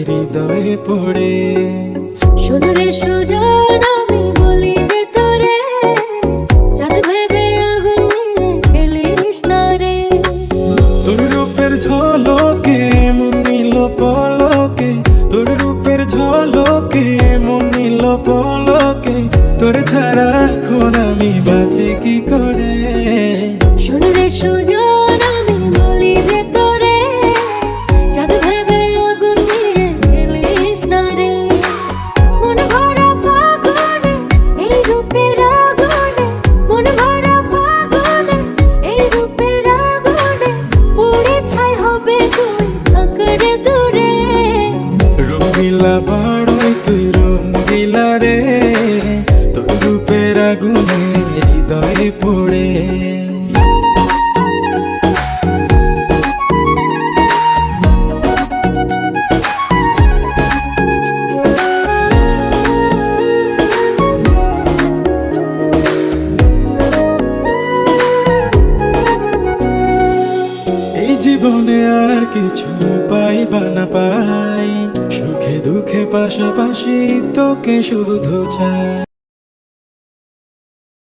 হৃদয়ে পড়ে। শোনো রে সুজন, আমি বলি যে তোরে, চাঁদ ভেবে আগুন নিয়ে খেলিস না রে। তোর রূপের ঝলকে মন নিল পলকে, তোর রূপের ঝলকে মন নিল পলকে, তোর ছাড়া এখন আমি বাঁচি কি করে। শোনো রে সুজন, আমি বলি যে তোরে, চাঁদ ভেবে আগুন নিয়ে খেলিস না রে। মন ভরা ফাগুনে এই রূপের আগুনে, মন ভরা ফাগুনে এই রূপের আগুনে, পুড়ে ছাই হবে তুই থাক রে দূরে। রঙিলা বড়ই তুই রঙিলা রে, তোর রূপের আগুনে হৃদয়ে পড়ে। এই জীবনে আর কিছু পাই বা না পাই, সুখে দুঃখে পাশাপাশি তোকে শুধু চাই।